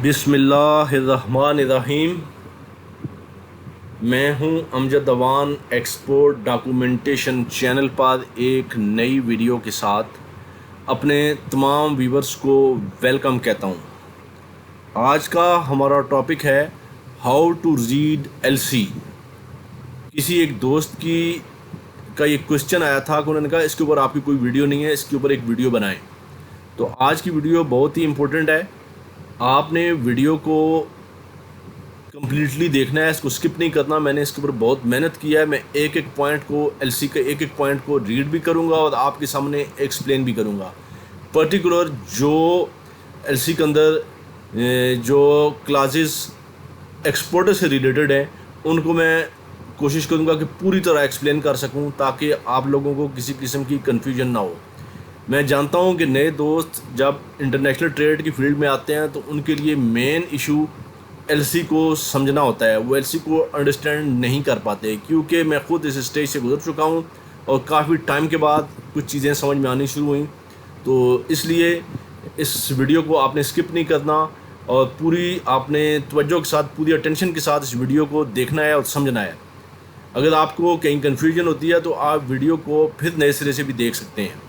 बिस्मिल्लाहिर्रहमानिर्रहीम। मैं हूं Amjad Awan export documentation channel पर एक नई वीडियो के साथ अपने तमाम व्यूवर्स को वेलकम कहता हूं। आज का हमारा टॉपिक है हाउ टू रीड एलसी। किसी एक दोस्त की का ये क्वेश्चन आया था कि उन्होंने कहा इसके ऊपर आपकी कोई वीडियो नहीं है, इसके ऊपर एक वीडियो बनाएं। तो आज की वीडियो बहुत ही इम्पोर्टेंट है। आपने वीडियो को कम्प्लीटली देखना है, इसको स्किप नहीं करना। मैंने इसके ऊपर बहुत मेहनत किया है। मैं एक एक पॉइंट को एलसी के एक एक पॉइंट को रीड भी करूंगा और आपके सामने एक्सप्लेन भी करूंगा। पर्टिकुलर जो एलसी के अंदर जो क्लासेस एक्सपोर्टर से रिलेटेड हैं उनको मैं कोशिश करूंगा कि पूरी तरह एक्सप्लेन कर सकूं ताकि आप लोगों को किसी किस्म की कन्फ्यूजन ना हो। मैं जानता हूं कि नए दोस्त जब इंटरनेशनल ट्रेड की फील्ड में आते हैं तो उनके लिए मेन इशू एलसी को समझना होता है। वो एलसी को अंडरस्टैंड नहीं कर पाते क्योंकि मैं खुद इस स्टेज से गुजर चुका हूँ और काफ़ी टाइम के बाद कुछ चीज़ें समझ में आनी शुरू हुई। तो इसलिए इस वीडियो को आपने स्किप नहीं करना और पूरी आपने तवज्जो के साथ, पूरी अटेंशन के साथ इस वीडियो को देखना है और समझना है। अगर आपको कहीं कन्फ्यूजन होती है तो आप वीडियो को फिर नए सिरे से भी देख सकते हैं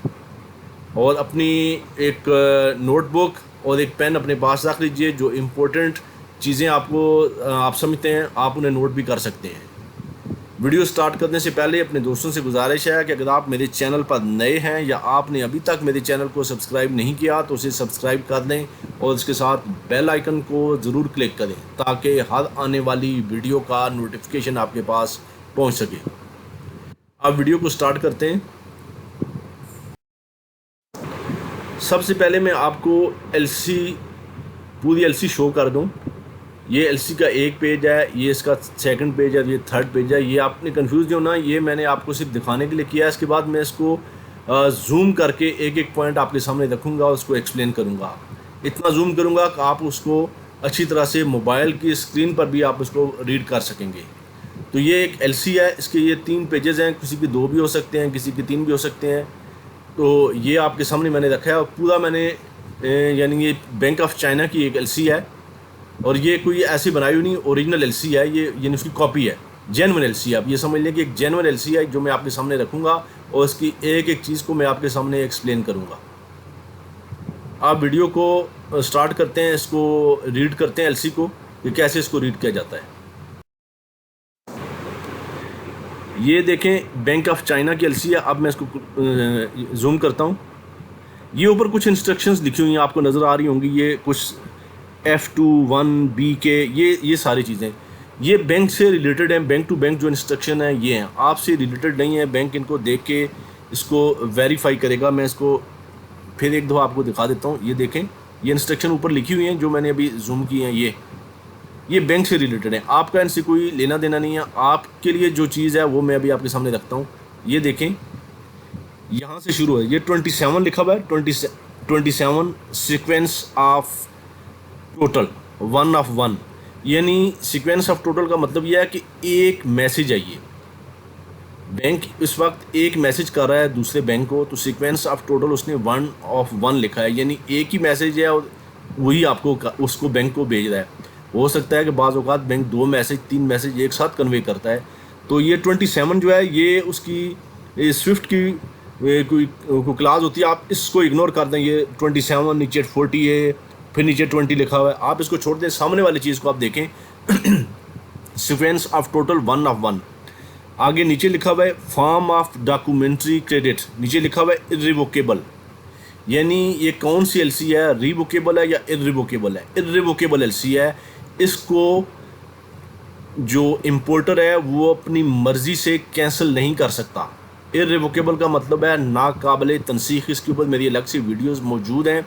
और अपनी एक नोटबुक और एक पेन अपने पास रख लीजिए। जो इम्पोर्टेंट चीज़ें आपको आप समझते हैं आप उन्हें नोट भी कर सकते हैं। वीडियो स्टार्ट करने से पहले अपने दोस्तों से गुजारिश है कि अगर आप मेरे चैनल पर नए हैं या आपने अभी तक मेरे चैनल को सब्सक्राइब नहीं किया तो उसे सब्सक्राइब कर दें और इसके साथ बेल आइकन को ज़रूर क्लिक करें ताकि हर आने वाली वीडियो का नोटिफिकेशन आपके पास पहुंच सके। अब वीडियो को स्टार्ट करते हैं। सबसे पहले मैं आपको एलसी पूरी एलसी शो कर दूं। ये एलसी का एक पेज है, ये इसका सेकंड पेज है, ये थर्ड पेज है। ये आपने कंफ्यूज नहीं होना, ये मैंने आपको सिर्फ दिखाने के लिए किया है। इसके बाद मैं इसको जूम करके एक एक पॉइंट आपके सामने रखूँगा और उसको एक्सप्लेन करूँगा। इतना जूम करूँगा कि आप उसको अच्छी तरह से मोबाइल की स्क्रीन पर भी आप उसको रीड कर सकेंगे। तो ये एक एलसी है, इसके ये 3 पेजेस हैं, किसी के 2 भी हो सकते हैं, किसी के 3 भी हो सकते हैं। तो ये आपके सामने मैंने रखा है और पूरा मैंने यानी ये बैंक ऑफ चाइना की एक एलसी है और ये कोई ऐसी बनाई हुई नहीं, ओरिजिनल एलसी है ये, यानी उसकी कॉपी है, जेन्युइन एलसी है। आप ये समझ लें कि एक जेन्युइन एलसी है जो मैं आपके सामने रखूँगा और इसकी एक एक चीज़ को मैं आपके सामने एक्सप्लेन करूँगा। आप वीडियो को स्टार्ट करते हैं, इसको रीड करते हैं एलसी को कि कैसे इसको रीड किया जाता है। ये देखें बैंक ऑफ चाइना की एलसी है। अब मैं इसको जूम करता हूँ। ये ऊपर कुछ इंस्ट्रक्शंस लिखी हुई हैं, आपको नज़र आ रही होंगी। ये कुछ F21B के ये सारी चीज़ें ये बैंक से रिलेटेड हैं। बैंक टू बैंक जो इंस्ट्रक्शन है ये हैं, आपसे रिलेटेड नहीं है। बैंक इनको देख के इसको वेरीफाई करेगा। मैं इसको फिर एक दफ़ा आपको दिखा देता हूँ। ये देखें, ये इंस्ट्रक्शन ऊपर लिखी हुई हैं जो मैंने अभी जूम की हैं। ये बैंक से रिलेटेड है, आपका इनसे कोई लेना देना नहीं है। आपके लिए जो चीज़ है वो मैं अभी आपके सामने रखता हूँ। ये देखें, यहाँ से शुरू है, ये 27 लिखा हुआ है। 27 सीक्वेंस ऑफ टोटल 1 ऑफ 1, यानी सीक्वेंस ऑफ टोटल का मतलब यह है कि एक मैसेज है। ये बैंक इस वक्त एक मैसेज कर रहा है दूसरे बैंक को, तो सीक्वेंस ऑफ टोटल उसने 1 ऑफ 1 लिखा है, यानी एक ही मैसेज है और वही आपको उसको बैंक को भेज रहा है। हो सकता है कि बाज़ औक़ात बैंक 2 मैसेज 3 मैसेज एक साथ कन्वे करता है। तो ये 27 जो है ये उसकी स्विफ्ट की कोई क्लास होती है। आप इसको इग्नोर कर दें। ये 27 नीचे 40 है, फिर नीचे 20 लिखा हुआ है, आप इसको छोड़ दें। सामने वाली चीज़ को आप देखें, सीक्वेंस ऑफ टोटल 1 ऑफ 1। आगे नीचे लिखा हुआ है फॉर्म ऑफ डॉक्यूमेंट्री क्रेडिट, नीचे लिखा हुआ है इर्रिवोकेबल, यानी ये कौन सी एलसी है, रिवोकेबल है या इर्रिवोकेबल है। इर्रिवोकेबल एलसी है। इसको जो इम्पोर्टर है वो अपनी मर्ज़ी से कैंसिल नहीं कर सकता। इर्रिवोकेबल का मतलब है नाकाबिले तनसीख। इसके ऊपर मेरी अलग सी वीडियोस मौजूद हैं।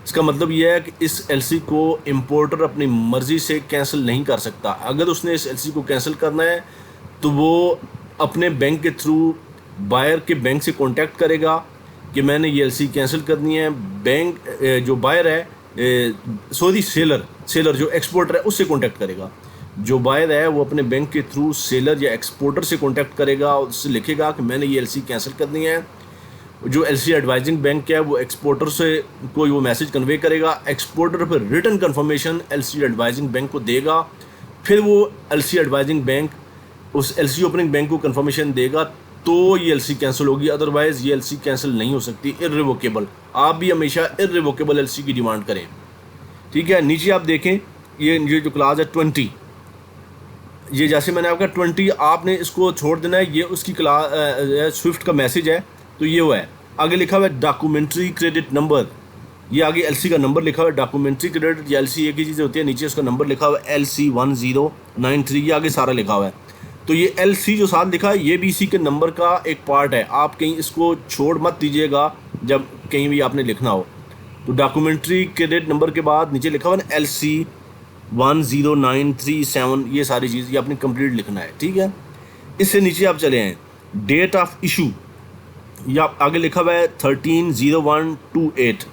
इसका मतलब यह है कि इस एलसी को इम्पोर्टर अपनी मर्ज़ी से कैंसिल नहीं कर सकता। अगर उसने इस एलसी को कैंसिल करना है तो वो अपने बैंक के थ्रू बायर के बैंक से कॉन्टैक्ट करेगा कि मैंने ये एलसी कैंसिल करनी है। बैंक जो बायर है सेलर जो एक्सपोर्टर है उससे कॉन्टैक्ट करेगा। जो बायर है वो अपने बैंक के थ्रू सेलर या एक्सपोर्टर से कॉन्टैक्ट करेगा और उससे लिखेगा कि मैंने ये एलसी कैंसिल करनी है। जो एलसी एडवाइजिंग बैंक है वो एक्सपोर्टर से कोई वो मैसेज कन्वे करेगा, एक्सपोर्टर फिर return confirmation LC advising bank को देगा, फिर वो एलसी एडवाइजिंग बैंक उस एलसी ओपनिंग बैंक को कन्फर्मेशन देगा, तो ये एलसी कैंसिल होगी, अदरवाइज ये एलसी कैंसिल नहीं हो सकती, इर्रिवोकेबल। आप भी हमेशा इर्रिवोकेबल एलसी की डिमांड करें, ठीक है। नीचे आप देखें ये जो क्लास है 20, ये जैसे मैंने आपका 20 आपने इसको छोड़ देना है, ये उसकी क्लास स्विफ्ट का मैसेज है, तो ये हुआ है। आगे लिखा हुआ है डॉक्यूमेंट्री क्रेडिट नंबर, ये आगे एलसी का नंबर लिखा हुआ है, डॉक्यूमेंट्री क्रेडिट या एलसी एक ही चीज़ होती है, नीचे उसका नंबर लिखा हुआ है LC1093, ये आगे सारा लिखा हुआ है। तो ये LC जो साथ लिखा है ये भी इसी के नंबर का एक पार्ट है, आप कहीं इसको छोड़ मत दीजिएगा जब कहीं भी आपने लिखना हो। तो डॉक्यूमेंट्री क्रेडिट नंबर के बाद नीचे लिखा हुआ है LC10937, ये सारी चीज़ ये आपने कंप्लीट लिखना है, ठीक है। इससे नीचे आप चले हैं डेट ऑफ इशू, या आगे लिखा हुआ है 130128,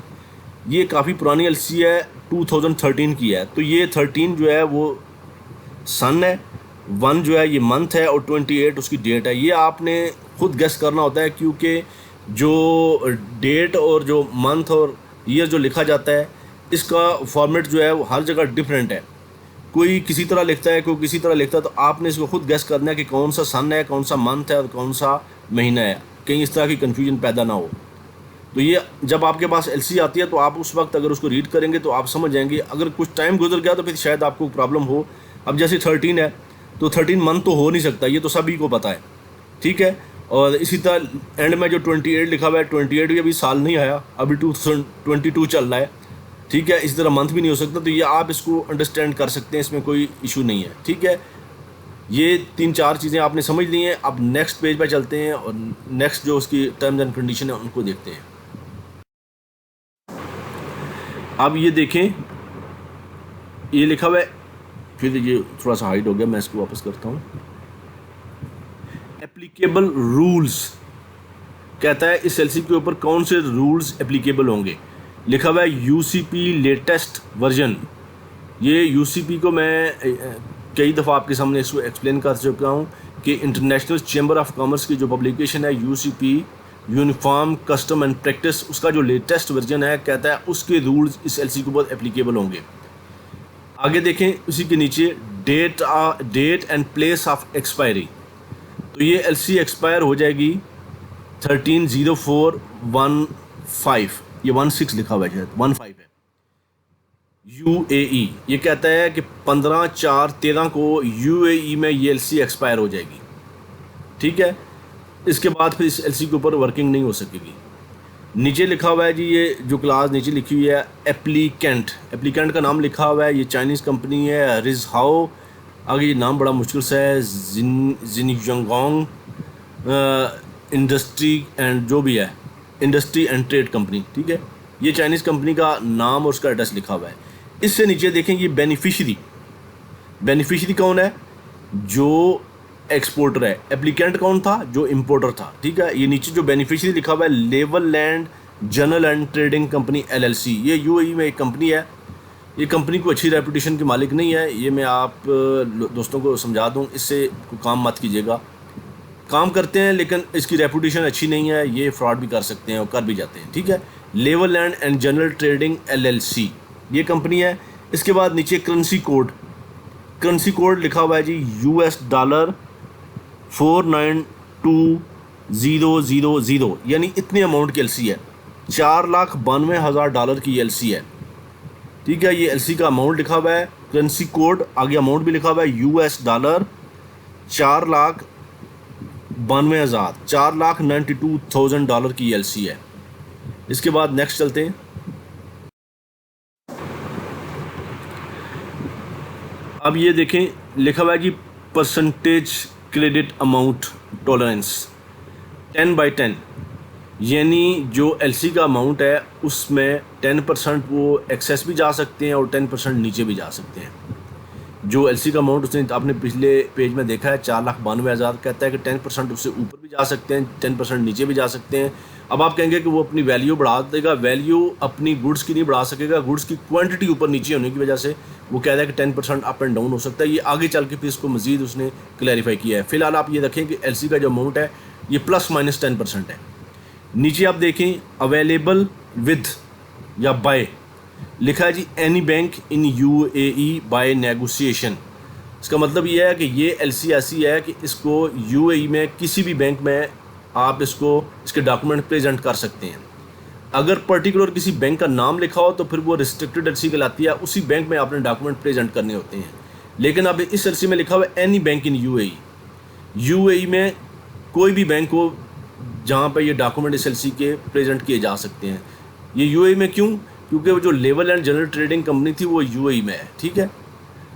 ये काफ़ी पुरानी एलसी है, 2013 की है। तो ये 13 जो है वो सन है, 1 जो है ये मंथ है, और 28 उसकी डेट है। ये आपने खुद गेस करना होता है, क्योंकि जो डेट और जो मंथ और ईयर जो लिखा जाता है इसका फॉर्मेट जो है वो हर जगह डिफरेंट है, कोई किसी तरह लिखता है, कोई किसी तरह लिखता है। तो आपने इसको खुद गेस करना है कि कौन सा सन है, कौन सा मंथ है और कौन सा महीना है, कहीं इस तरह की कन्फ्यूजन पैदा ना हो। तो ये जब आपके पास एलसी आती है तो आप उस वक्त अगर उसको रीड करेंगे तो आप समझ जाएंगे, अगर कुछ टाइम गुजर गया तो फिर शायद आपको प्रॉब्लम हो। अब जैसे 13 है तो 13 मंथ तो हो नहीं सकता, ये तो सभी को पता है, ठीक है। और इसी तरह एंड में जो 28 लिखा हुआ है, 28 भी अभी साल नहीं आया, अभी 2022 चल रहा है, ठीक है। इसी तरह मंथ भी नहीं हो सकता। तो ये आप इसको अंडरस्टैंड कर सकते हैं, इसमें कोई इशू नहीं है, ठीक है। ये 3-4 चीज़ें आपने समझ ली हैं। अब नेक्स्ट पेज पर चलते हैं और नेक्स्ट जो उसकी टर्म्स एंड कंडीशन है उनको देखते हैं। अब ये देखें, ये लिखा हुआ है, फिर ये थोड़ा सा हाइड हो गया, मैं इसको वापस करता हूँ। एप्लीकेबल रूल्स कहता है इस एलसी के ऊपर कौन से रूल्स एप्लीकेबल होंगे। लिखा हुआ है यूसीपी लेटेस्ट वर्जन। ये यूसीपी को मैं कई दफ़ा आपके सामने इसको एक्सप्लेन कर चुका हूँ कि इंटरनेशनल चैम्बर ऑफ कॉमर्स की जो पब्लिकेशन है UCP uniform custom and practice, उसका जो लेटेस्ट वर्जन है कहता है उसके रूल्स इस एलसी के ऊपर एप्लीकेबल होंगे। आगे देखें उसी के नीचे date and place of expiry. तो ये एलसी एक्सपायर हो जाएगी 13/04/15, ये 16 लिखा हुआ है, शायद 15 है। यूएई ये कहता है कि 15/4/13 को यूएई में ये एलसी एक्सपायर हो जाएगी, ठीक है। इसके बाद फिर इस एलसी के ऊपर वर्किंग नहीं हो सकेगी। नीचे लिखा हुआ है जी, ये जो क्लास नीचे लिखी हुई है एप्लीकेंट का नाम लिखा हुआ है, ये चाइनीज़ कंपनी है रिजहाओ। आगे ये नाम बड़ा मुश्किल सा है, जिनयोंगोंग इंडस्ट्री एंड जो भी है, इंडस्ट्री एंड ट्रेड कंपनी, ठीक है। ये चाइनीज़ कंपनी का नाम और उसका एड्रेस लिखा हुआ है। इससे नीचे देखें ये बेनिफिशरी कौन है, जो एक्सपोर्टर है। एप्लीकेंट कौन था, जो इंपोर्टर था, ठीक है। ये नीचे जो बेनिफिशरी लिखा हुआ है Leveland general and trading company LLC, ये यूएई में एक कंपनी है। ये कंपनी को अच्छी रेपुटेशन के मालिक नहीं है, ये मैं आप दोस्तों को समझा दूं, इससे काम मत कीजिएगा। काम करते हैं लेकिन इसकी रेपुटेशन अच्छी नहीं है, ये फ्रॉड भी कर सकते हैं और कर भी जाते हैं, ठीक है। लेवलैंड एंड जनरल ट्रेडिंग LLC ये कंपनी है। इसके बाद नीचे करेंसी कोड लिखा हुआ है जी $, 492,000, यानी इतने अमाउंट की एलसी है, $4,92,000 की एलसी है, ठीक है। ये एलसी का अमाउंट लिखा हुआ है, करेंसी कोड आगे अमाउंट भी लिखा हुआ है $, 4,92,000, $4,92,000 की एलसी है। इसके बाद नेक्स्ट चलते हैं। अब ये देखें लिखा हुआ है जी परसेंटेज क्रेडिट अमाउंट टॉलरेंस 10/10, यानी जो एलसी का अमाउंट है उसमें 10% वो एक्सेस भी जा सकते हैं और 10% नीचे भी जा सकते हैं। जो एलसी का अमाउंट उसने आपने पिछले पेज में देखा है 4,92,000, कहता है कि 10% उससे ऊपर भी जा सकते हैं, 10% नीचे भी जा सकते हैं। अब आप कहेंगे कि वो अपनी वैल्यू बढ़ा देगा, वैल्यू अपनी गुड्स की नहीं बढ़ा सकेगा, गुड्स की क्वांटिटी ऊपर नीचे होने की वजह से वो कहता है कि 10% अप एंड डाउन हो सकता है। ये आगे चल के फिर इसको मजीद उसने क्लैरिफाई किया है। फिलहाल आप ये रखें कि एलसी का जो अमाउंट है ये ±10% है। नीचे आप देखें अवेलेबल विद या बाय, लिखा है जी any bank in UAE by negotiation. इसका मतलब ये है कि ये एलसी ऐसी है कि इसको यूएई में किसी भी बैंक में आप इसको इसके डॉक्यूमेंट प्रेजेंट कर सकते हैं। अगर पर्टिकुलर किसी बैंक का नाम लिखा हो तो फिर वो रिस्ट्रिक्टेड एलसी कहलाती है, उसी बैंक में आपने डॉक्यूमेंट प्रेजेंट करने होते हैं। लेकिन अब इस एलसी में लिखा हुआ है any bank in UAE, UAE में कोई भी बैंक हो जहाँ पे ये डॉक्यूमेंट इस एलसी के प्रेजेंट किए जा सकते हैं। ये यूएई में क्यों? क्योंकि वो जो level and general trading company थी वो यूएई में है, ठीक है।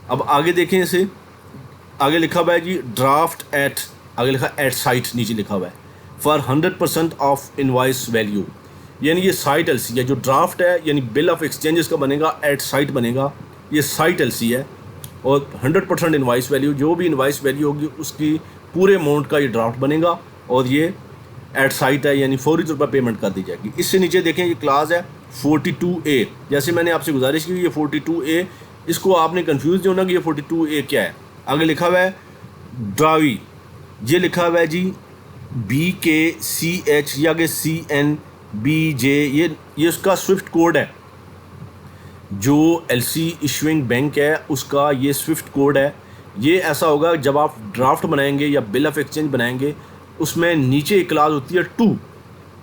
अब आगे देखें, इसे आगे लिखा हुआ है जी ड्राफ्ट एट, आगे लिखा एट साइट, नीचे लिखा हुआ है फॉर 100% ऑफ इनवॉइस वैल्यू, यानी ये साइट एलसी है। जो ड्राफ्ट है यानी बिल ऑफ एक्सचेंजेस का बनेगा, एट साइट बनेगा, ये साइट एलसी है। और 100% इनवॉइस वैल्यू, जो भी इनवॉइस वैल्यू होगी उसकी पूरे अमाउंट का ये ड्राफ्ट बनेगा और ये एट साइट है, यानी फौरी तौर पर पेमेंट कर दी जाएगी। इससे नीचे देखें ये क्लास है 42A। जैसे मैंने आपसे गुजारिश की, ये 42A, इसको आपने कंफ्यूज नहीं होना कि ये 42A क्या है। आगे लिखा हुआ है ड्रावी, ये लिखा हुआ है जी BKCH या आगे CNBJ, ये उसका स्विफ्ट कोड है। जो एलसी इशुइंग बैंक है उसका ये स्विफ्ट कोड है। ये ऐसा होगा जब आप ड्राफ्ट बनाएंगे या बिल ऑफ एक्सचेंज बनाएंगे, उसमें नीचे एक क्लास होती है 2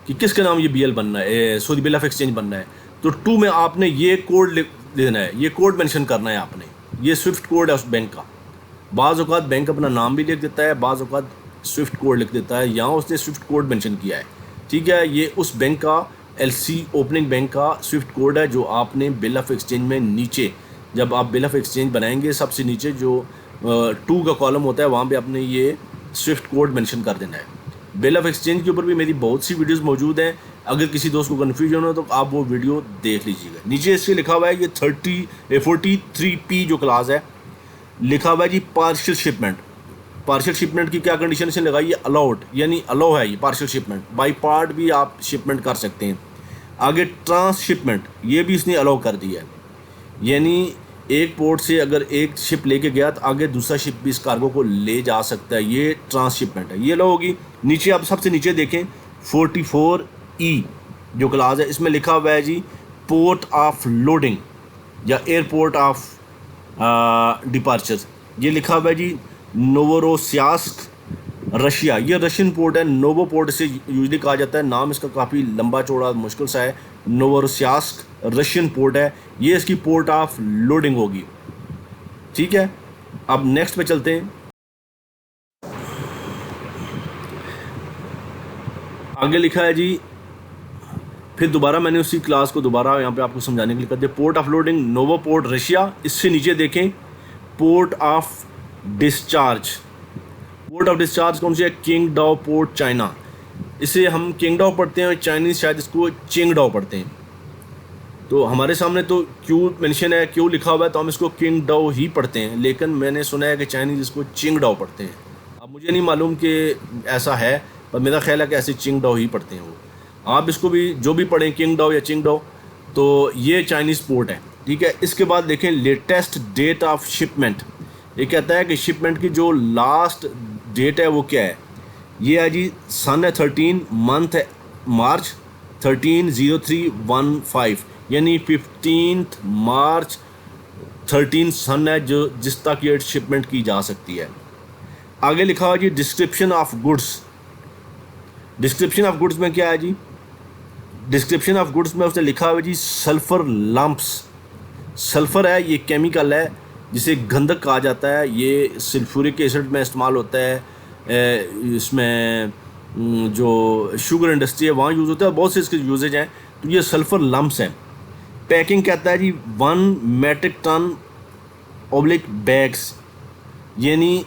कि किसके नाम ये BL बनना है, सॉरी बिल ऑफ एक्सचेंज बनना है। तो 2 में आपने ये कोड लिख देना है, ये कोड मेंशन करना है आपने, ये स्विफ्ट कोड है उस बैंक का। बाज़ औक़ात बैंक अपना नाम भी लिख देता है, बाज़ औक़ात स्विफ्ट कोड लिख देता है, यहाँ उसने स्विफ्ट कोड मेंशन किया है, ठीक है। ये उस बैंक का एलसी ओपनिंग बैंक का स्विफ्ट कोड है जो आपने बिल ऑफ एक्सचेंज में नीचे, जब आप बिल ऑफ एक्सचेंज बनाएंगे सबसे नीचे जो 2 का कॉलम होता है वहाँ पे आपने ये स्विफ्ट कोड मेंशन कर देना है। बिल ऑफ एक्सचेंज के ऊपर भी मेरी बहुत सी वीडियोस मौजूद हैं, अगर किसी दोस्त को कन्फ्यूजन हो तो आप वो वीडियो देख लीजिएगा। नीचे इससे लिखा हुआ है ये 43P जो क्लास है, लिखा हुआ है जी पार्शियल शिपमेंट। पार्शियल शिपमेंट की क्या कंडीशन से लगाई है? अलाउड, यानी अलाउ है ये पार्शियल शिपमेंट, बाई पार्ट भी आप शिपमेंट कर सकते हैं। आगे ट्रांस शिपमेंट, ये भी इसने अलाउ कर दिया है, यानी एक पोर्ट से अगर एक शिप लेके गया तो आगे दूसरा शिप भी इस कार्गो को ले जा सकता है, ये ट्रांस शिपमेंट है, ये अलाउ होगी। नीचे आप सबसे नीचे देखें 44E जो क्लास है, इसमें लिखा हुआ है जी पोर्ट ऑफ लोडिंग या एयरपोर्ट ऑफ डिपार्चर, ये लिखा हुआ है जी नोवोरोसियास्क रशिया, ये रशियन पोर्ट है। नोवो पोर्ट से यूजली कहा जाता है, नाम इसका काफ़ी लंबा चौड़ा मुश्किल सा है। नोवोरोसियास्क रशियन पोर्ट है, ये इसकी पोर्ट ऑफ लोडिंग होगी, ठीक है। अब नेक्स्ट पे चलते हैं, आगे लिखा है जी, फिर दोबारा मैंने उसी क्लास को दोबारा यहाँ पे आपको समझाने के लिए कर दिया। Port of loading novo port Russia, इससे नीचे देखें port of discharge. Port of discharge कौन सी है? किंगडाओ पोर्ट चाइना, इसे हम किंगडाओ पढ़ते हैं, चाइनीज़ शायद इसको चिंगडाओ पढ़ते हैं। तो हमारे सामने तो क्यू मेंशन है, क्यू लिखा हुआ है, तो हम इसको किंगडाओ ही पढ़ते हैं, लेकिन मैंने सुना है कि चाइनीज़ इसको चिंगडाओ पढ़ते हैं। अब मुझे नहीं मालूम कि ऐसा है, पर मेरा ख्याल है कि ऐसे चिंगडाओ ही पढ़ते हैं वो। आप इसको भी जो भी पढ़ें किंगडाओ या चिंगडाओ, तो ये चाइनीज़ पोर्ट है, ठीक है। इसके बाद देखें लेटेस्ट डेट ऑफ शिपमेंट, ये कहता है कि शिपमेंट की जो लास्ट डेट है वो क्या है? ये है जी सन है 13, मंथ है मार्च 13/03/15, यानी 15 मार्च 13 सन है जो जिस तक ये शिपमेंट की जा सकती है। आगे लिखा हुआ जी description of goods. Description of goods में क्या है जी? डिस्क्रिप्शन ऑफ गुड्स में उसने लिखा हुआ है जी सल्फर लम्प्स। सल्फर है, ये केमिकल है जिसे गंधक कहा जाता है, ये सल्फ्यूरिक एसिड में इस्तेमाल होता है, इसमें जो शुगर इंडस्ट्री है वहाँ यूज़ होता है, बहुत से इसके यूजेज हैं। तो ये सल्फर लम्प्स हैं। पैकिंग कहता है जी 1 मेट्रिक टन ऑब्लिक बैग्स, यानी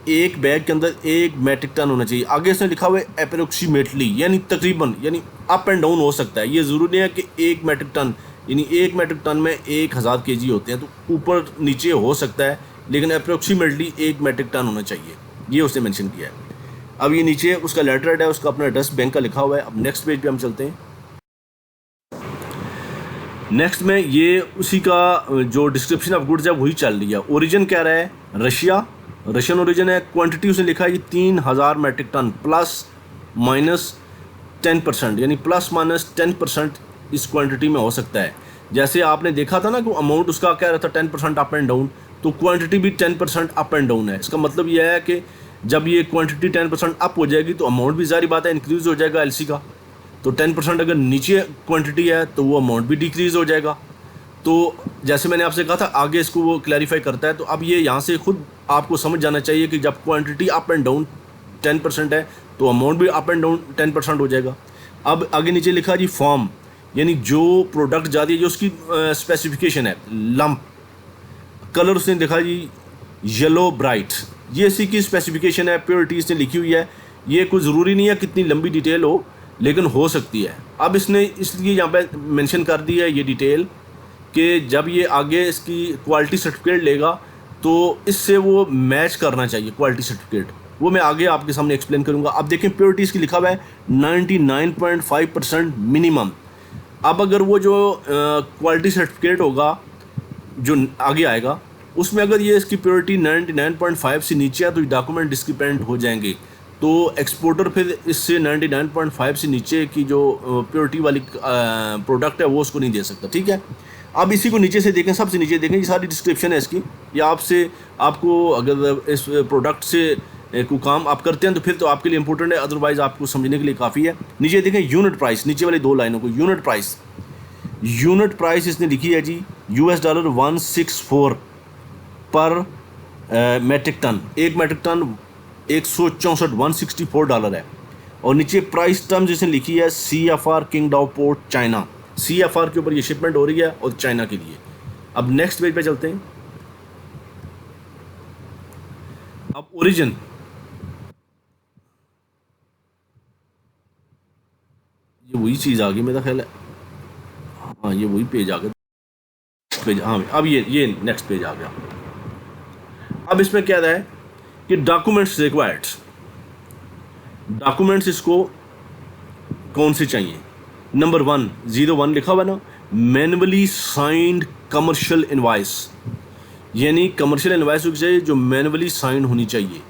एक बैग के अंदर 1 मेट्रिक टन होना चाहिए। आगे इसने लिखा हुआ है अप्रोक्सीमेटली, यानी तकरीबन, यानी अप एंड डाउन हो सकता है, ये ज़रूरी नहीं है कि 1 मेट्रिक टन, यानी 1 मेट्रिक टन में 1000 kg होते हैं, तो ऊपर नीचे हो सकता है, लेकिन अप्रोक्सीमेटली 1 मेट्रिक टन होना चाहिए, ये उसने मेंशन किया है। अब ये नीचे उसका लेटर हेड है, उसका अपना एड्रेस बैंक का लिखा हुआ है। अब नेक्स्ट पेज पे हम चलते हैं। नेक्स्ट में ये उसी का जो डिस्क्रिप्शन ऑफ गुड्स है वही चल रही है। ओरिजिन कह रहा है रशिया, रशियन ओरिजिन है। क्वांटिटी उसने लिखा है 3000 मेट्रिक टन प्लस माइनस 10%, यानी प्लस माइनस 10% इस क्वांटिटी में हो सकता है। जैसे आपने देखा था ना कि अमाउंट उसका क्या रहता है 10% अप एंड डाउन, तो क्वांटिटी भी 10% अप एंड डाउन है। इसका मतलब यह है कि जब ये क्वांटिटी 10% अप हो जाएगी तो अमाउंट भी ज़ाहिर बात है इंक्रीज़ हो जाएगा एलसी का। तो 10% अगर नीचे क्वांटिटी है तो वो अमाउंट भी डिक्रीज़ हो जाएगा। तो जैसे मैंने आपसे कहा था आगे इसको वो क्लैरिफाई करता है। तो अब ये यहाँ से खुद आपको समझ जाना चाहिए कि जब क्वांटिटी अप एंड डाउन 10% है तो अमाउंट भी अप एंड डाउन 10% हो जाएगा। अब आगे नीचे लिखा जी फॉर्म, यानी जो प्रोडक्ट जाती है जो उसकी स्पेसिफिकेशन है, लंप कलर उसने लिखा जी येलो ब्राइट, ये इसी की स्पेसिफिकेशन है, प्योरिटी इसने लिखी हुई है। ये कोई ज़रूरी नहीं है कितनी लंबी डिटेल हो, लेकिन हो सकती है। अब इसने इसलिए यहाँ पे मेंशन कर दी है ये डिटेल कि जब ये आगे इसकी क्वालिटी सर्टिफिकेट लेगा तो इससे वो मैच करना चाहिए क्वालिटी सर्टिफिकेट, वो मैं आगे आपके सामने एक्सप्लेन करूँगा। अब देखें प्योरिटी इसकी लिखा हुआ है 99.5% मिनिमम। अब अगर वो जो क्वालिटी सर्टिफिकेट होगा जो आगे आएगा उसमें अगर ये इसकी प्योरिटी 99.5 से नीचे है तो डॉक्यूमेंट डिस्क्रिपेंट हो जाएंगे। तो एक्सपोर्टर फिर इससे 99.5 से नीचे की जो प्योरिटी वाली प्रोडक्ट है वो उसको नहीं दे सकता। ठीक है, अब इसी को नीचे से देखें, सबसे नीचे देखें, ये सारी डिस्क्रिप्शन है इसकी। या आपको अगर इस प्रोडक्ट से कोई काम आप करते हैं तो फिर तो आपके लिए इंपॉर्टेंट है, अदरवाइज़ आपको समझने के लिए काफ़ी है। नीचे देखें यूनिट प्राइस, नीचे वाली दो लाइनों को, यूनिट प्राइस इसने लिखी है जी $164 पर मेट्रिक टन। एक मेट्रिक टन 164 है। और नीचे प्राइस टर्म्स जिसने लिखी है CFR kingdom port China, CFR के ऊपर ये शिपमेंट हो रही है और चाइना के लिए। अब नेक्स्ट पेज पे चलते हैं। अब ओरिजिन, ये वही चीज़ आ गई मेरा ख्याल है, हाँ ये वही पेज आ गया, पेज, हाँ अब ये नेक्स्ट पेज आ गया। अब इसमें क्या है कि डॉक्यूमेंट्स रिक्वायर्ड, डॉक्यूमेंट्स इसको कौन से चाहिए। नंबर 101 लिखा हुआ ना, मैनुअली साइंड कमर्शियल इनवाइस, यानी कमर्शियल इनवाइस चाहिए जो मैनुअली साइन होनी चाहिए।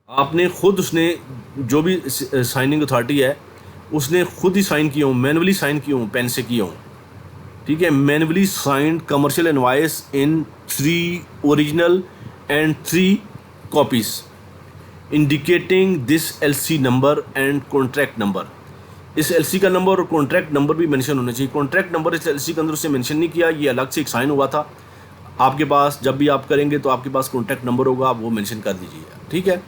आपने खुद उसने जो भी साइनिंग अथॉरिटी है उसने खुद ही साइन किया हूँ, मैनुअली साइन किया हूँ, पेन से किया हूँ। ठीक है, manually signed commercial invoice in 3 original and 3 copies indicating this LC number and contract number. इस LC का नंबर और कॉन्ट्रैक्ट नंबर भी मेंशन होना चाहिए। कॉन्ट्रैक्ट नंबर इस LC के अंदर उसने मेंशन नहीं किया, ये अलग से एक साइन हुआ था। आपके पास जब भी आप करेंगे तो आपके पास कॉन्टैक्ट नंबर होगा, आप वो मेंशन कर दीजिए। ठीक है,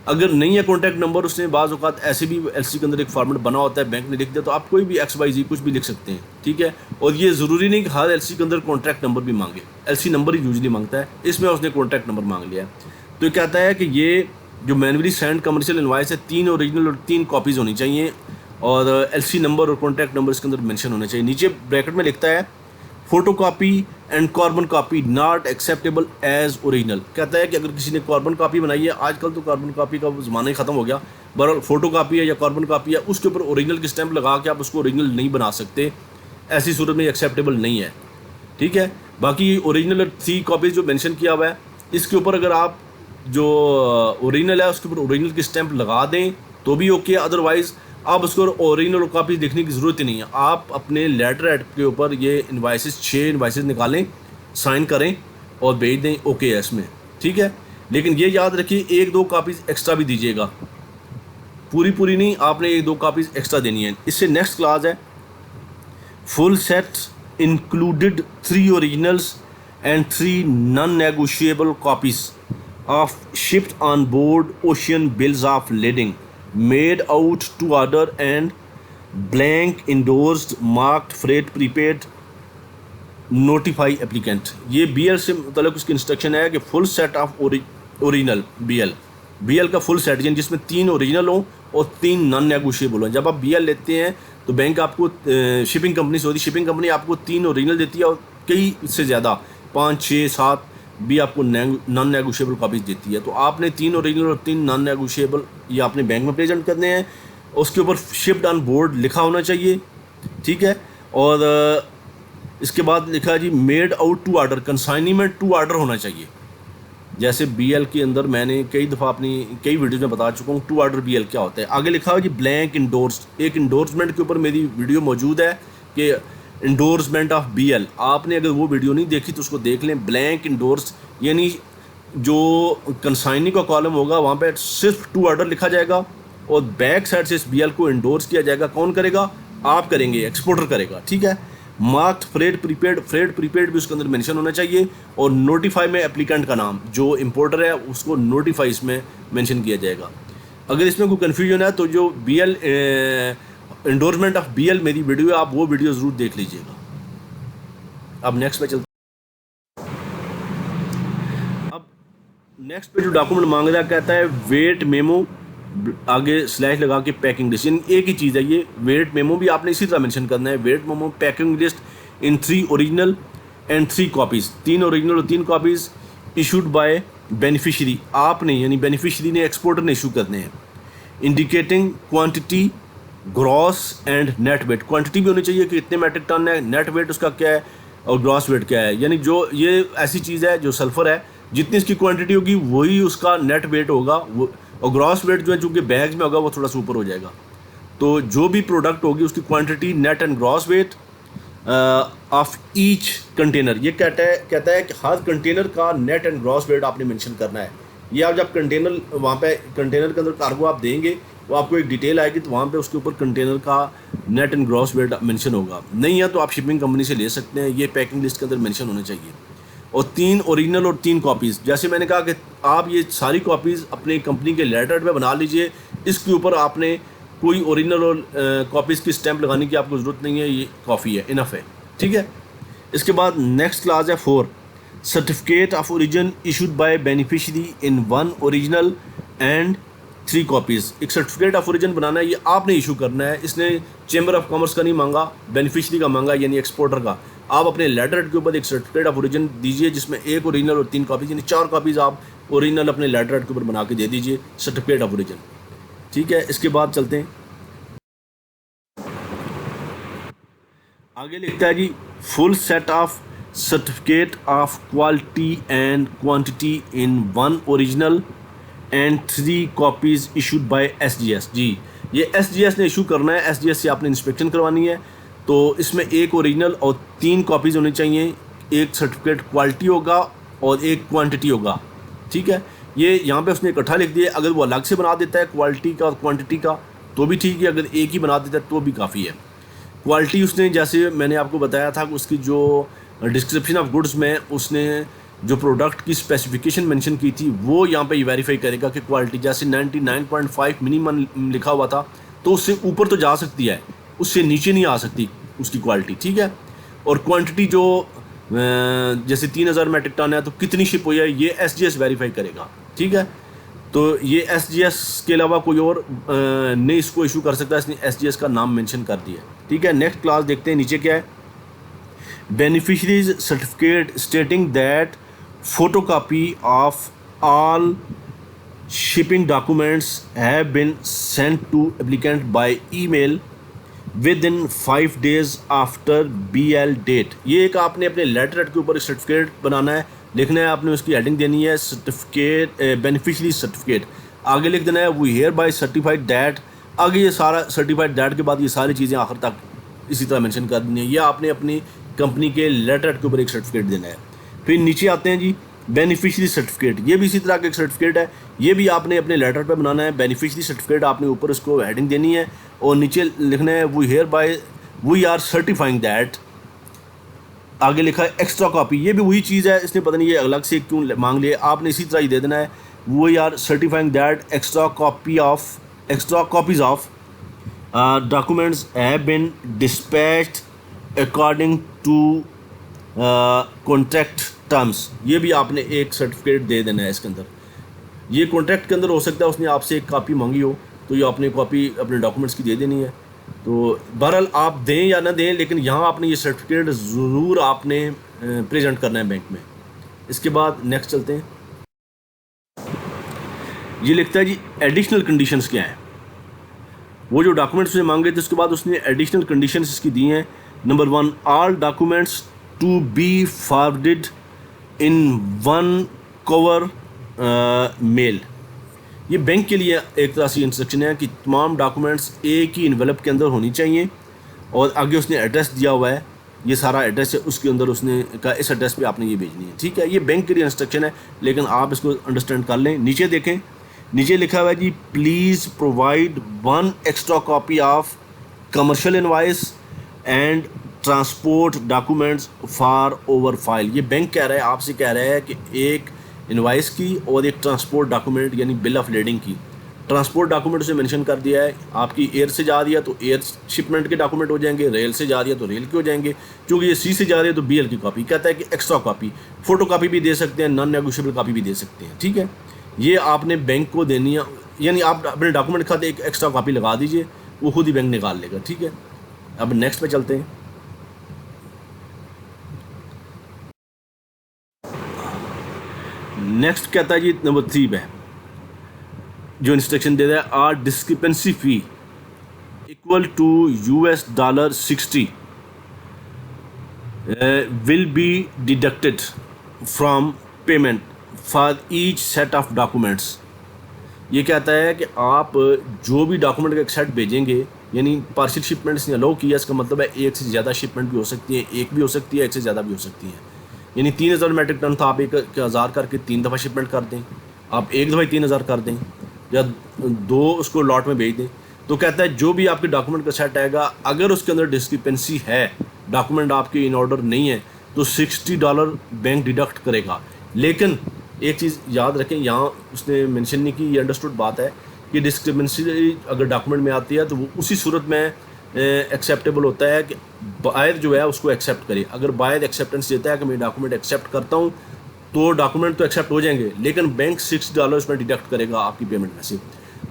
अगर नहीं है कॉन्टैक्ट नंबर, उसने बाज़ औक़ात ऐसे भी LC के अंदर एक फॉर्मेट बना होता है, बैंक ने लिख दिया, तो आप कोई भी XYZ कुछ भी लिख सकते हैं। ठीक है, और ये ज़रूरी नहीं कि हर LC के अंदर कॉन्टैक्ट नंबर भी मांगे, LC नंबर ही यूजली मांगता है, इसमें उसने कॉन्टैक्ट नंबर मांग लिया है। तो ये कहता है कि ये जो मैनुअली साइंड कमर्शियल इनवाइस है 3 ओरिजिनल और 3 कॉपीज़ होनी चाहिए, और LC नंबर और कॉन्टैक्ट नंबर इसके अंदर मेंशन होना चाहिए। नीचे ब्रैकेट में लिखता है photocopy and carbon copy not acceptable as original. कहता है कि अगर किसी ने कार्बन कॉपी बनाई है, आजकल तो कार्बन कॉपी का ज़माना ही ख़त्म हो गया, बहरहाल फोटो कॉपी है या कार्बन कॉपी है, उसके ऊपर ओरिजिनल की स्टैंप लगा के आप उसको ओरिजिनल नहीं बना सकते, ऐसी सूरत में एक्सेप्टेबल नहीं है। ठीक है, बाकी ओरिजिनल और 3 कॉपीज़ जो मेंशन किया हुआ है, इसके ऊपर अगर आप जो ओरिजिनल है उसके ऊपर ओरिजिनल की स्टैंप लगा दें तो भी ओके, अदरवाइज़ आप उसको ओरिजिनल कॉपी देखने की ज़रूरत ही नहीं है। आप अपने लेटर हेड के ऊपर ये इनवाइसेस 6 इनवाइसेस निकालें, साइन करें और भेज दें, ओके है इसमें। ठीक है, लेकिन ये याद रखिए 1-2 कापीज़ एक्स्ट्रा भी दीजिएगा, पूरी नहीं, आपने 1-2 कापीज़ एक्स्ट्रा देनी है। इससे नेक्स्ट क्लास है full set included 3 originals and 3 non negotiable copies of shipped on board ocean bills of leading made out to order and blank endorsed marked freight prepaid notify applicant। ये BL से मतलब उसकी instruction है कि full set of original BL का full set, यानी जिसमें 3 original हों और 3 नॉन नेगोशिएबल हों। जब आप BL लेते हैं तो बैंक आपको शिपिंग कंपनी से होती है, शिपिंग कंपनी आपको 3 ओरिजिनल देती है और कई से ज़्यादा 5, 6, 7 भी आपको नॉन नेगोशिएबल कॉपीज़ देती है। तो आपने 3 ओरिजिनल और 3 नॉन नेगोशिएबल ये आपने बैंक में प्रेजेंट करने हैं, उसके ऊपर शिप्ड ऑन बोर्ड लिखा होना चाहिए। ठीक है, और इसके बाद लिखा है जी made out to order, consignment to order होना चाहिए। जैसे BL के अंदर मैंने कई दफ़ा अपनी कई वीडियो में बता चुका हूँ 2 ऑर्डर BL क्या होता है। आगे लिखा हुआ जी ब्लैंक इंडोर्स, एक इंडोर्समेंट के ऊपर मेरी वीडियो मौजूद है कि इंडोर्समेंट ऑफ BL। आपने अगर वो वीडियो नहीं देखी तो उसको देख लें। ब्लैंक इंडोर्स यानी जो कंसाइनी का कॉलम होगा वहाँ पे सिर्फ 2 ऑर्डर लिखा जाएगा और बैक साइड से इस BL को इंडोर्स किया जाएगा। कौन करेगा? आप करेंगे, एक्सपोर्टर करेगा, ठीक है। मार्क्ड फ्रेड प्रीपेड भी उसके अंदर मेंशन होना चाहिए और नोटिफाई में एप्लीकेंट का नाम, जो इंपोर्टर है उसको नोटिफाई इसमें मेंशन किया जाएगा। अगर इसमें कोई कन्फ्यूजन है तो जो BL इंडोर्समेंट ऑफ BL मेरी वीडियो है, आप वो वीडियो ज़रूर देख लीजिएगा। अब नेक्स्ट पे चलते। अब नेक्स्ट पे जो डॉक्यूमेंट मांग रहा है कहता है वेट मेमो, आगे स्लैश लगा के पैकिंग लिस्ट, एक ही चीज़ है ये। वेट मेमो भी आपने इसी तरह मेंशन करना है। Weight memo packing list in 3 original and 3 copies, 3 original और 3 कॉपीज़ इशूड बाय बेनिफिशरी, आपने यानी बेनिफिशरी ने एक्सपोर्टर ने इशू करने हैं। Indicating quantity gross and net weight, quantity भी होनी चाहिए कि इतने मेट्रिक टन है, नेट वेट उसका क्या है और ग्रॉस वेट क्या है। यानी जो ये ऐसी चीज़ है जो सल्फ़र है, जितनी इसकी क्वांटिटी होगी वही उसका नेट वेट होगा, वो और ग्रॉस वेट जो है चूँकि बैग्स में होगा वो थोड़ा सा ऊपर हो जाएगा। तो जो भी प्रोडक्ट होगी उसकी quantity, net and gross weight of each container, ये कहता है कि हर कंटेनर का नेट एंड ग्रॉस वेट आपने मेंशन करना है। ये आप जब कंटेनर वहाँ पे कंटेनर के अंदर कार्गो आप देंगे तो आपको एक डिटेल आएगी, तो वहाँ पे उसके ऊपर कंटेनर का net and gross weight mention होगा। नहीं है तो आप शिपिंग कंपनी से ले सकते हैं, ये पैकिंग लिस्ट के अंदर मेंशन होना चाहिए। और 3 ओरिजिनल और 3 कॉपीज़, जैसे मैंने कहा कि आप ये सारी कॉपीज़ अपनी कंपनी के लेटर पे बना लीजिए। इसके ऊपर आपने कोई ओरिजिनल और कॉपीज़ की स्टैंप लगाने की आपको ज़रूरत नहीं है, ये काफ़ी है, इनफ है, ठीक है। इसके बाद नेक्स्ट क्लास है 4, certificate of origin issued by beneficiary in 1 original and 3 copies. एक सर्टिफिकेट ऑफ ओरिजिन बनाना है, ये आपने इशू करना है। इसने चैम्बर ऑफ कॉमर्स का नहीं मांगा, बेनिफिशरी का मांगा यानी एक्सपोर्टर का। आप अपने लेटर हेड के ऊपर एक सर्टिफिकेट ऑफ ओरिजिन दीजिए जिसमें 1 ओरिजिनल और 3 कॉपीज़ यानी 4 कॉपीज़ आप ओरिजिनल अपने लेटर हेड के ऊपर बना के दे दीजिए, सर्टिफिकेट ऑफ ओरिजिन, ठीक है। इसके बाद चलते हैं आगे। लिखता है जी full set of certificate of quality and quantity in 1 original and 3 copies issued by SGS। जी ये SGS ने इशू करना है, SGS से आपने इंस्पेक्शन करवानी है। तो इसमें 1 ओरिजिनल और 3 कॉपीज़ होनी चाहिए, एक सर्टिफिकेट क्वालिटी होगा और एक क्वांटिटी होगा, ठीक है। ये यहाँ पे उसने इकट्ठा लिख दिया। अगर वो अलग से बना देता है क्वालिटी का और क्वांटिटी का तो भी ठीक है, अगर एक ही बना देता है तो भी काफ़ी है। क्वालिटी उसने, जैसे मैंने आपको बताया था कि उसकी जो डिस्क्रिप्शन ऑफ गुड्स में उसने जो प्रोडक्ट की स्पेसिफिकेशन मेंशन की थी वो यहाँ पे वेरीफाई करेगा कि क्वालिटी, जैसे 99.5 मिनिमम लिखा हुआ था तो उससे ऊपर तो जा सकती है, उससे नीचे नहीं आ सकती उसकी क्वालिटी, ठीक है। और क्वांटिटी जो जैसे 3000 मेट्रिक टन है तो कितनी शिप हुई है ये SGS वेरीफाई करेगा, ठीक है। तो ये SGS के अलावा कोई और नहीं इसको इशू कर सकता, इसने SGS का नाम मेंशन कर दिया, ठीक है। नेक्स्ट क्लास देखते हैं नीचे क्या है। Beneficiaries certificate stating that photocopy of all shipping documents have been sent to applicant by email within 5 days after BL date। ये एक आपने अपने लेटर हेड के ऊपर सर्टिफिकेट बनाना है, लिखना है आपने, उसकी हेडिंग देनी है सर्टिफिकेट बेनिफिशरी सर्टिफिकेट, आगे लिख देना है we hereby certified that. आगे ये सारा सर्टिफाइड दैट के बाद ये सारी चीज़ें आखिर तक इसी तरह मेंशन कर देनी है। ये आपने अपनी कंपनी के लेटर हेड के ऊपर एक सर्टिफिकेट देना है। फिर नीचे आते हैं जी बेनिफिशरी सर्टिफिकेट, ये भी इसी तरह का एक सर्टिफिकेट है, ये भी आपने अपने लेटर पे बनाना है। बेनिफिशरी सर्टिफिकेट आपने ऊपर उसको हेडिंग देनी है और नीचे लिखना है we hereby we are certifying that, आगे लिखा है एक्स्ट्रा कॉपी। ये भी वही चीज़ है, इसने पता नहीं ये अलग से क्यों मांग लिया, आपने इसी तरह ही दे देना है we are certifying that extra copies of documents have been dispatched according to contract terms. ये भी आपने एक सर्टिफिकेट दे देना है इसके अंदर। ये कॉन्ट्रैक्ट के अंदर हो सकता है उसने आपसे एक कॉपी मांगी हो तो ये आपने कॉपी अपने डॉक्यूमेंट्स की दे देनी है। तो बहरहाल आप दें या ना दें, लेकिन यहाँ आपने ये सर्टिफिकेट ज़रूर आपने प्रेजेंट करना है बैंक में। इसके बाद नेक्स्ट चलते हैं। ये लिखता है जी एडिशनल कंडीशंस क्या हैं। वो जो डॉक्यूमेंट्स उसने मांगे थे उसके बाद उसने एडिशनल कंडीशंस इसकी दी हैं। Number 1, all documents to be forwarded in 1 cover mail. ये बैंक के लिए एक तरह से इंस्ट्रक्शन है कि तमाम डॉक्यूमेंट्स एक ही इन्वेलप के अंदर होनी चाहिए, और आगे उसने एड्रेस दिया हुआ है, ये सारा एड्रेस है, उसके अंदर उसने कहा इस एड्रेस पे आपने ये भेजनी है। ठीक है, ये बैंक के लिए इंस्ट्रक्शन है, लेकिन आप इसको अंडरस्टैंड कर लें। नीचे देखें, नीचे लिखा हुआ है जी please provide 1 extra copy of commercial invoice and transport documents for over file. ये बैंक कह रहा है, आपसे कह रहा है कि एक इनवाइस की और एक ट्रांसपोर्ट डॉक्यूमेंट यानी बिल ऑफ लेडिंग की। ट्रांसपोर्ट डॉक्यूमेंट उसे मेंशन कर दिया है, आपकी एयर से जा रही है तो एयर शिपमेंट के डॉक्यूमेंट हो जाएंगे, रेल से जा रही है तो रेल के हो जाएंगे, क्योंकि ये सी से जा रही है तो बीएल की कॉपी। कहता है कि एक्स्ट्रा कॉपी, फोटो कॉपी भी दे सकते हैं, नॉन नेगोशिएबल कॉपी भी दे सकते हैं। ठीक है, ये आपने बैंक को देनी है, यानी आप अपने डॉक्यूमेंट खाते एक एक्स्ट्रा कॉपी लगा दीजिए, वो खुद ही बैंक निकाल लेगा। ठीक है, अब नेक्स्ट पे चलते हैं। नेक्स्ट कहता है जी नंबर 3 पे जो इंस्ट्रक्शन दे रहा है, our discrepancy fee equal to $60 will be deducted from payment for each set of documents. ये कहता है कि आप जो भी डॉक्यूमेंट का एक सेट भेजेंगे, यानी पार्शियल शिपमेंट्स ने अलाउ किया, इसका मतलब है एक से ज़्यादा शिपमेंट भी हो सकती है, एक भी हो सकती है, एक से ज़्यादा भी हो सकती है। यानी 3000 मेट्रिक टन था, आप 1000 करके 3 दफ़ा शिपमेंट कर दें, आप एक दफ़ा 3000 कर दें, या 2 उसको लॉट में भेज दें। तो कहता है जो भी आपके डॉक्यूमेंट का सेट आएगा, अगर उसके अंदर डिस्क्रिपेंसी है, डॉक्यूमेंट आपके इन ऑर्डर नहीं है, तो $60 बैंक डिडक्ट करेगा। लेकिन एक चीज़ याद रखें, यहाँ उसने मेंशन नहीं की, ये अंडरस्टूड बात है कि डिस्क्रिपेंसी अगर डॉक्यूमेंट में आती है तो वो उसी सूरत में एक्सेप्टेबल होता है कि बायर जो है उसको एक्सेप्ट करे। अगर बायर एक्सेप्टेंस देता है कि मैं डॉक्यूमेंट एक्सेप्ट करता हूँ, तो डॉक्यूमेंट तो एक्सेप्ट हो जाएंगे, लेकिन बैंक $60 में डिडक्ट करेगा आपकी पेमेंट में से।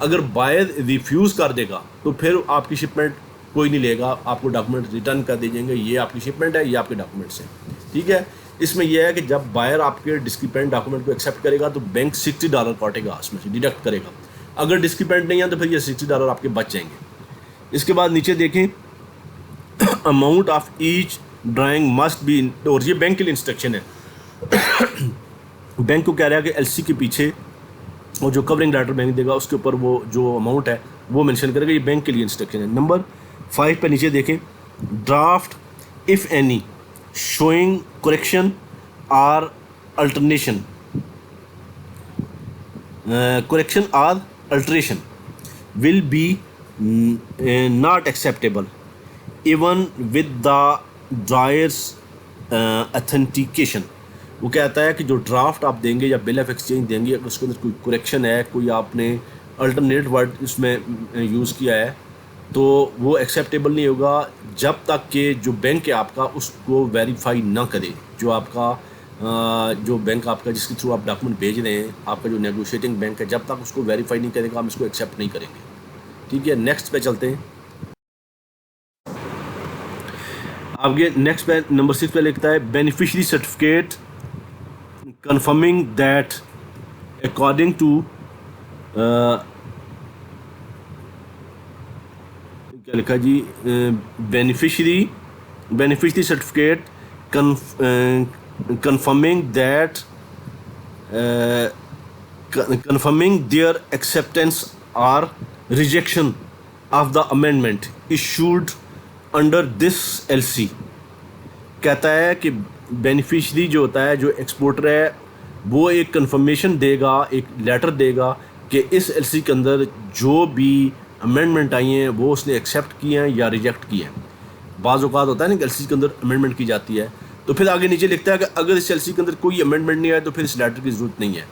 अगर बायर रिफ्यूज़ कर देगा तो फिर आपकी शिपमेंट कोई नहीं लेगा, आपको डॉक्यूमेंट रिटर्न कर दीजिएंगे, ये आपकी शिपमेंट है, ये आपके डॉक्यूमेंट्स हैं। ठीक है, इसमें यह है कि जब बायर आपके डिस्क्रिपेंट डॉक्यूमेंट को एक्सेप्ट करेगा तो बैंक $60 काटेगा, उसमें से डिडक्ट करेगा। अगर डिस्क्रिपेंट नहीं है तो फिर ये $60 आपके बच जाएंगे। इसके बाद नीचे देखें, amount of each drawing must be, और ये बैंक के लिए इंस्ट्रक्शन है। बैंक को कह रहा है कि एलसी के पीछे और जो कवरिंग लेटर बैंक देगा उसके ऊपर वो जो अमाउंट है वो मेंशन करेगा। ये बैंक के लिए इंस्ट्रक्शन है। नंबर 5 पे नीचे देखें, draft if any showing correction और अल्टरनेशन, करेक्शन और alteration will be not acceptable even with the dryers authentication. वो कहता है कि जो ड्राफ्ट आप देंगे या बिल ऑफ एक्सचेंज देंगे, अगर उसके अंदर कोई करेक्शन है, कोई आपने अल्टरनेट वर्ड इसमें यूज़ किया है, तो वो एक्सेप्टेबल नहीं होगा जब तक कि जो बैंक है आपका उसको वेरीफाई ना करे। जो आपका जो बैंक आपका जिसके थ्रू आप डॉक्यूमेंट भेज रहे हैं, आपका जो नेगोशिएटिंग बैंक है, जब तक उसको वेरीफाई नहीं करेगा हम इसको एक्सेप्ट नहीं करेंगे। ठीक है, नेक्स्ट पे चलते हैं। आगे नेक्स्ट पे नंबर 6 पे लिखता है, beneficiary certificate confirming that according to क्या लिखा जी, beneficiary certificate confirming that confirming their acceptance or rejection of the amendment issued under this LC। कहता है कि बेनिफिशरी जो होता है, जो एक्सपोर्टर है, वो एक कंफर्मेशन देगा, एक लेटर देगा कि इस LC के अंदर जो भी अमेंडमेंट आई हैं वो उसने एक्सेप्ट किए हैं या रिजेक्ट किए हैं। बाज़ औक़ात होता है ना कि LC के अंदर अमेंडमेंट की जाती है, तो फिर आगे नीचे लिखता है कि अगर इस LC के अंदर कोई अमेंडमेंट नहीं आए तो फिर इस लेटर की ज़रूरत नहीं है।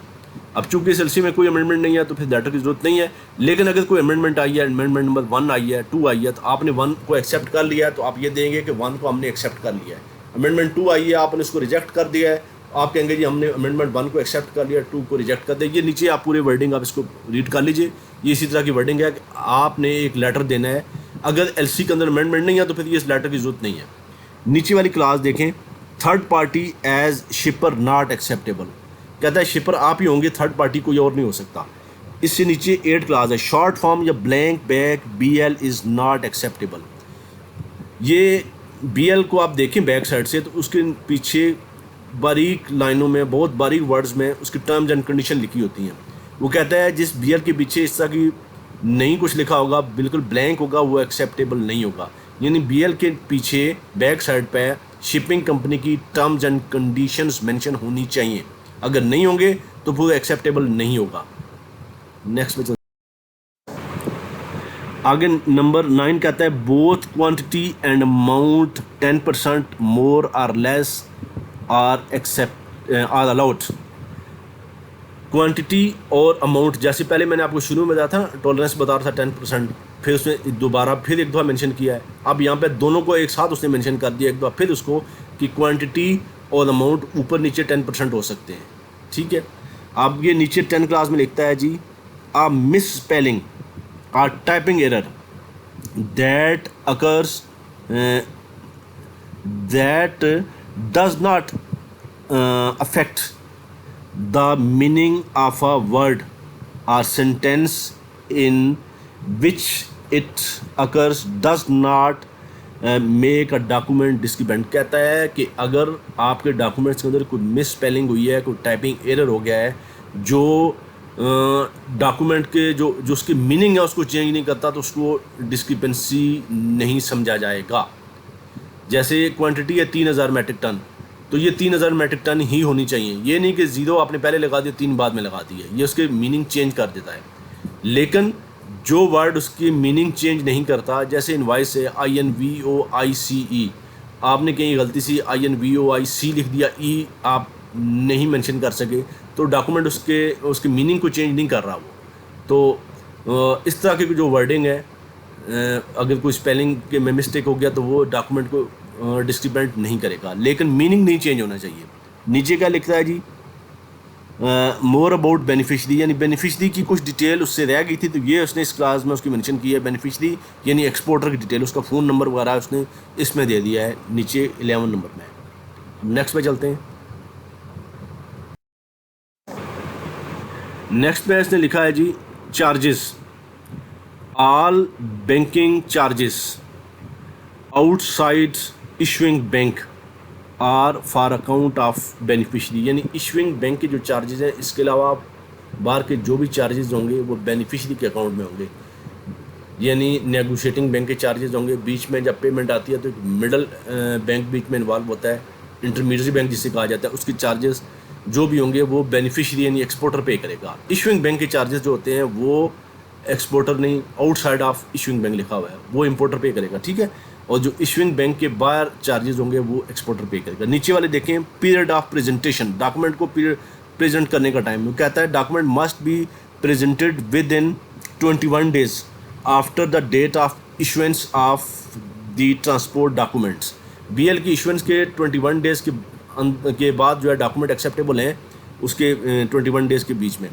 अब चूंकि इस LC में कोई अमेंडमेंट नहीं है तो फिर लेटर की ज़रूरत नहीं है, लेकिन अगर कोई अमेंडमेंट आई है, अमेंडमेंट नंबर 1 आई है, 2 आई है, तो आपने 1 को एक्सेप्ट कर लिया है, तो आप ये देंगे कि 1 को हमने एक्सेप्ट कर लिया है। अमेंडमेंट 2 आई है, आपने इसको रिजेक्ट कर दिया है, आप कहेंगे जी हमने अमेंडमेंट 1 को एक्सेप्ट कर लिया, 2 को रिजेक्ट कर दिया। ये नीचे आप पूरे वर्डिंग आप इसको रीड कर लीजिए, ये इसी तरह की वर्डिंग है कि आपने एक लेटर देना है। अगर LC के अंदर अमेंडमेंट नहीं है तो फिर ये इस लेटर की ज़रूरत नहीं है। नीचे वाली क्लास देखें, third party as shipper not acceptable. कहता है शिपर आप ही होंगे, थर्ड पार्टी कोई और नहीं हो सकता। इससे नीचे 8 क्लास है, शॉर्ट फॉर्म या blank back BL is not acceptable. ये BL को आप देखें बैक साइड से तो उसके पीछे बारीक लाइनों में, बहुत बारीक वर्ड्स में उसकी टर्म्स एंड कंडीशन लिखी होती हैं। वो कहता है जिस बीएल के पीछे इस तरह की नहीं कुछ लिखा होगा, बिल्कुल ब्लैंक होगा, वो एक्सेप्टेबल नहीं होगा। यानी बीएल के पीछे बैक साइड पे शिपिंग कंपनी की टर्म्स एंड कंडीशंस मेंशन होनी चाहिए। अगर नहीं होंगे तो वो एक्सेप्टेबल नहीं होगा। नेक्स्ट पे आगे नंबर 9 कहता है both quantity and amount 10% more और less are accept are allowed. Quantity और अमाउंट, जैसे पहले मैंने आपको शुरू में बताया था टॉलरेंस बता रहा था 10%, फिर उसने दोबारा फिर एक दफ़ा मेंशन किया है। अब यहाँ पे दोनों को एक साथ उसने मेंशन कर दिया एक दफ़ा फिर उसको कि क्वांटिटी और अमाउंट ऊपर नीचे 10% हो सकते हैं। ठीक है, अब ये नीचे 10 क्लास में लिखता है जी a misspelling or typing error that occurs that does not affect the meaning of a word or sentence in which it occurs does not make a document discrepant। कहता है कि अगर आपके डॉक्यूमेंट्स के अंदर कोई मिस स्पेलिंग हुई है, कोई टाइपिंग एरर हो गया है जो डॉक्यूमेंट के जो उसकी मीनिंग है उसको चेंज नहीं करता, तो उसको डिस्क्रिपेंसी नहीं समझा जाएगा। जैसे क्वांटिटी है 3000 मेट्रिक टन, तो ये 3000 मेट्रिक टन ही होनी चाहिए। ये नहीं कि 0 आपने पहले लगा दिया 3 बाद में लगा दी है, ये उसके मीनिंग चेंज कर देता है। लेकिन जो वर्ड उसकी मीनिंग चेंज नहीं करता, जैसे इनवाइस है INVOICE, आपने कहीं गलती से INVOIC लिख दिया, ई आप नहीं मेंशन कर सके, तो डॉक्यूमेंट उसके मीनिंग को चेंज नहीं कर रहा वो। तो इस तरह की जो वर्डिंग है, अगर कोई स्पेलिंग के में मिस्टेक हो गया तो वो डॉक्यूमेंट को डिस्क्रिपेंट नहीं करेगा, लेकिन मीनिंग नहीं चेंज होना चाहिए। नीचे क्या लिखता है जी मोर अबाउट बेनिफिशरी, यानी बेनिफिशरी की कुछ डिटेल उससे रह गई थी, तो ये उसने इस क्लास में उसकी मेंशन की है। बेनिफिशरी यानी एक्सपोर्टर की डिटेल, उसका फ़ोन नंबर वगैरह उसने इसमें दे दिया है नीचे 11 नंबर में। नेक्स्ट पे चलते हैं। नेक्स्ट पे इसने लिखा है जी charges, all banking charges outside issuing bank are for account of beneficiary, यानी इशुइंग बैंक के जो चार्जेस हैं इसके अलावा बाहर के जो भी चार्जेस होंगे वो बेनिफिशरी के अकाउंट में होंगे। यानी नेगोशिएटिंग बैंक के चार्जेस होंगे, बीच में जब पेमेंट आती है तो एक मिडल बैंक बीच में इन्वॉल्व होता है, इंटरमीडिएट बैंक जिसे कहा जाता है, उसके चार्जेस जो भी होंगे वो बेनिफिशरी यानी एक्सपोर्टर पे करेगा। इशुइंग बैंक के चार्जेस जो होते हैं वो एक्सपोर्टर नहीं, आउटसाइड ऑफ इशुइंग बैंक लिखा हुआ है वो इंपोर्टर पे करेगा। ठीक है, और जो इशुइंग बैंक के बाहर चार्जेस होंगे वो एक्सपोर्टर पे करेगा। नीचे वाले देखें पीरियड ऑफ प्रेजेंटेशन, डॉक्यूमेंट को प्रेजेंट करने का टाइम, वो कहता है document must be presented within 21 days after the date of issuance of the transport documents. BL की इशुएंस के 21 days के बाद जो है डॉक्यूमेंट एक्सेप्टेबल हैं उसके 21 days के बीच में।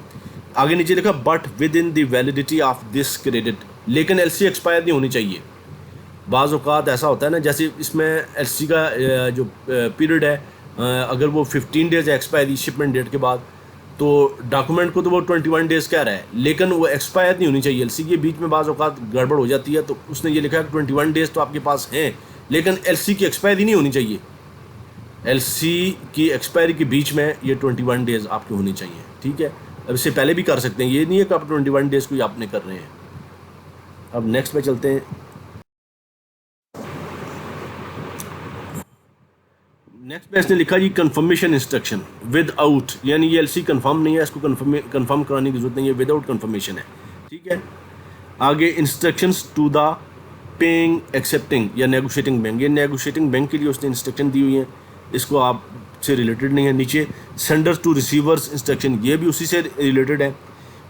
आगे नीचे लिखा but with in the validity of this credit, लेकिन एलसी एक्सपायर नहीं होनी चाहिए। बाज़ औक़ात ऐसा होता है ना, जैसे इसमें एलसी का जो पीरियड है अगर वो 15 days एक्सपायरी शिपमेंट डेट के बाद, तो डॉक्यूमेंट को तो वो 21 days कह रहा है, लेकिन वो एक्सपायर नहीं होनी चाहिए। एलसी के बीच में बाज़ औक़ात गड़बड़ हो जाती है, तो उसने ये लिखा है 21 days तो आपके पास हैं, लेकिन एलसी की एक्सपायरी नहीं होनी चाहिए। एलसी की एक्सपायरी के बीच में ये 21 days आपके होने चाहिए। ठीक है, अब इससे पहले भी कर सकते हैं, ये नहीं है कि आप 21 days को ही आपने कर रहे हैं। अब नेक्स्ट पे चलते हैं। नेक्स्ट पे इसने लिखा जी कंफर्मेशन इंस्ट्रक्शन विदाउट, यानी ये एलसी कंफर्म नहीं है, इसको कंफर्म कराने की जरूरत नहीं है, विदाउट कंफर्मेशन है। ठीक है, आगे instructions to the paying accepting या नेगोशिएटिंग बैंक, ये नेगोशिएटिंग बैंक के लिए उसने इंस्ट्रक्शन दी हुई है, इसको आप से रिलेटेड नहीं है। नीचे सेंडर्स टू रिसीवर्स इंस्ट्रक्शन, ये भी उसी से रिलेटेड है।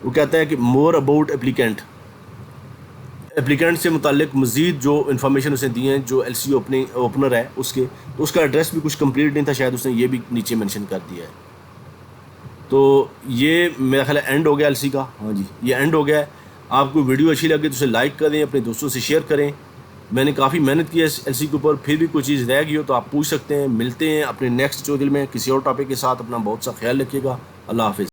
वो कहता है कि मोर अबाउट एप्लीकेंट से मुतालिक मज़ीद जो इन्फॉर्मेशन उसने दी हैं, जो एलसी ओपनर है उसके, तो उसका एड्रेस भी कुछ कंप्लीट नहीं था शायद, उसने ये भी नीचे मेंशन कर दिया है। तो ये मेरा ख्याल एंड हो गया एलसी का। हाँ जी, ये एंड हो गया है। आपको वीडियो अच्छी लगे तो उसे लाइक करें, अपने दोस्तों से शेयर करें। मैंने काफ़ी मेहनत की है इस एलसी के ऊपर, फिर भी कोई चीज़ रह गई हो तो आप पूछ सकते हैं। मिलते हैं अपने नेक्स्ट ट्यूटोरियल में किसी और टॉपिक के साथ। अपना बहुत सा ख्याल रखिएगा। अल्लाह हाफिज़।